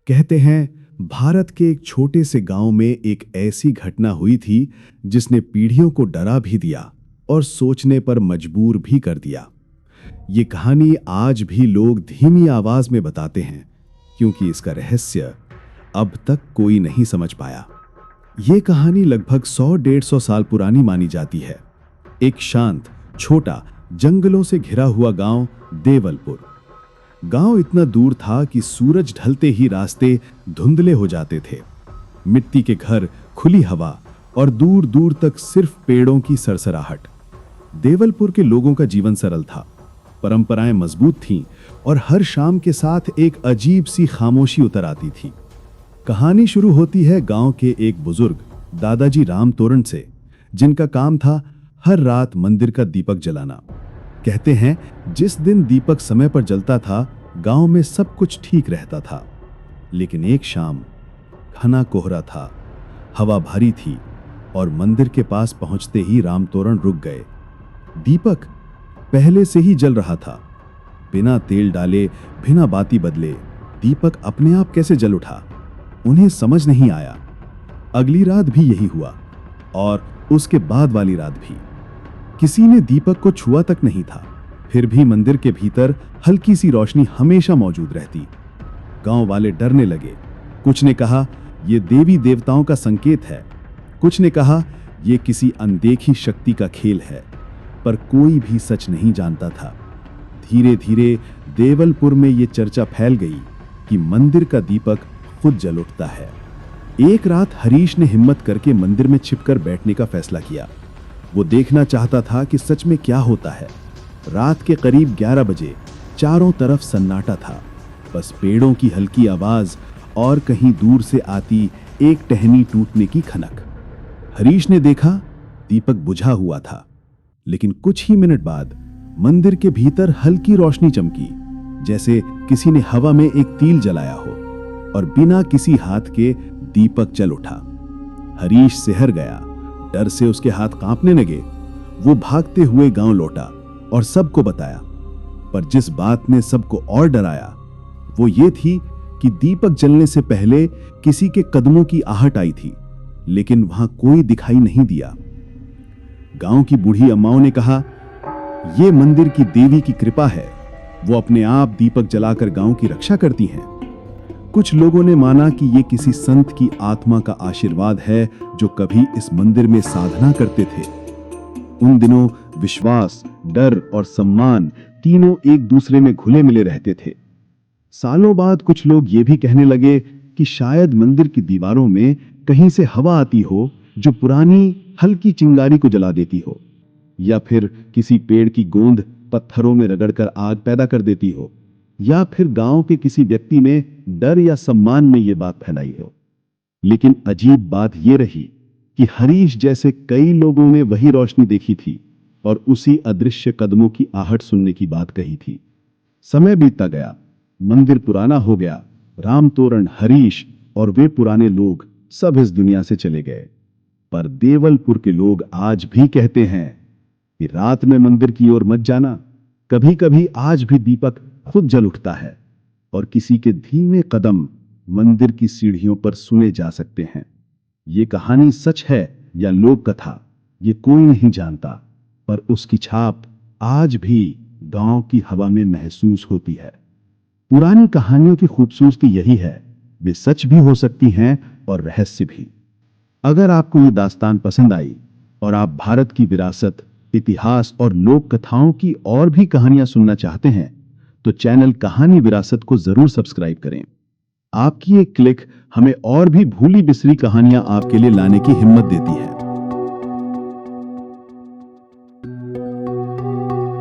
कहते हैं भारत के एक छोटे से गांव में एक ऐसी घटना हुई थी जिसने पीढ़ियों को डरा भी दिया और सोचने पर मजबूर भी कर दिया। ये कहानी आज भी लोग धीमी आवाज में बताते हैं क्योंकि इसका रहस्य अब तक कोई नहीं समझ पाया। ये कहानी लगभग 100-150 साल पुरानी मानी जाती है। एक शांत, छोटा, जंगलों से घिरा हुआ गांव देवलपुर। गांव इतना दूर था कि सूरज ढलते ही रास्ते धुंधले हो जाते थे। मिट्टी के घर, खुली हवा और दूर दूर तक सिर्फ पेड़ों की सरसराहट। देवलपुर के लोगों का जीवन सरल था, परंपराएं मजबूत थीं और हर शाम के साथ एक अजीब सी खामोशी उतर आती थी। कहानी शुरू होती है गांव के एक बुजुर्ग दादाजी राम तोरण से, जिनका काम था हर रात मंदिर का दीपक जलाना। कहते हैं जिस दिन दीपक समय पर जलता था, गांव में सब कुछ ठीक रहता था। लेकिन एक शाम घना कोहरा था, हवा भारी थी और मंदिर के पास पहुंचते ही राम तोरण रुक गए। दीपक पहले से ही जल रहा था, बिना तेल डाले, बिना बाती बदले दीपक अपने आप कैसे जल उठा, उन्हें समझ नहीं आया। अगली रात भी यही हुआ और उसके बाद वाली रात भी। किसी ने दीपक को छुआ तक नहीं था, फिर भी मंदिर के भीतर हल्की सी रोशनी हमेशा मौजूद रहती। गांव वाले डरने लगे। कुछ ने कहा यह देवी देवताओं का संकेत है, कुछ ने कहा यह किसी अनदेखी शक्ति का खेल है, पर कोई भी सच नहीं जानता था। धीरे धीरे देवलपुर में यह चर्चा फैल गई कि मंदिर का दीपक खुद जल उठता है। एक रात हरीश ने हिम्मत करके मंदिर में छिपकर बैठने का फैसला किया। वो देखना चाहता था कि सच में क्या होता है। रात के करीब 11 बजे चारों तरफ सन्नाटा था, बस पेड़ों की हल्की आवाज और कहीं दूर से आती एक टहनी टूटने की खनक। हरीश ने देखा दीपक बुझा हुआ था, लेकिन कुछ ही मिनट बाद मंदिर के भीतर हल्की रोशनी चमकी, जैसे किसी ने हवा में एक तील जलाया हो, और बिना किसी हाथ के दीपक जल उठा। हरीश सिहर गया, डर से उसके हाथ कांपने लगे। वो भागते हुए गांव लौटा और सबको बताया, पर जिस बात ने सबको और डराया वो ये थी कि दीपक जलने से पहले किसी के कदमों की आहट आई थी, लेकिन वहां कोई दिखाई नहीं दिया। गांव की बूढ़ी अम्माओं ने कहा, यह मंदिर की देवी की कृपा है, वो अपने आप दीपक जलाकर गांव की रक्षा करती हैं। कुछ लोगों ने माना कि ये किसी संत की आत्मा का आशीर्वाद है जो कभी इस मंदिर में साधना करते थे। उन दिनों विश्वास, डर और सम्मान तीनों एक दूसरे में घुले मिले रहते थे। सालों बाद कुछ लोग ये भी कहने लगे कि शायद मंदिर की दीवारों में कहीं से हवा आती हो जो पुरानी हल्की चिंगारी को जला देती हो, या फिर किसी पेड़ की गोंद पत्थरों में रगड़कर आग पैदा कर देती हो, या फिर गांव के किसी व्यक्ति में डर या सम्मान में यह बात फैलाई हो। लेकिन अजीब बात यह रही कि हरीश जैसे कई लोगों ने वही रोशनी देखी थी और उसी अदृश्य कदमों की आहट सुनने की बात कही थी। समय बीतता गया, मंदिर पुराना हो गया। राम तोरण, हरीश और वे पुराने लोग सब इस दुनिया से चले गए, पर देवलपुर के लोग आज भी कहते हैं कि रात में मंदिर की ओर मत जाना। कभी कभी आज भी दीपक खुद जल उठता है और किसी के धीमे कदम मंदिर की सीढ़ियों पर सुने जा सकते हैं। ये कहानी सच है या लोक कथा, ये कोई नहीं जानता, पर उसकी छाप आज भी गांव की हवा में महसूस होती है। पुरानी कहानियों की खूबसूरती यही है, वे सच भी हो सकती हैं और रहस्य भी। अगर आपको ये दास्तान पसंद आई और आप भारत की विरासत, इतिहास और लोक कथाओं की और भी कहानियां सुनना चाहते हैं, तो चैनल कहानी विरासत को जरूर सब्सक्राइब करें। आपकी एक क्लिक हमें और भी भूली बिसरी कहानियां आपके लिए लाने की हिम्मत देती है।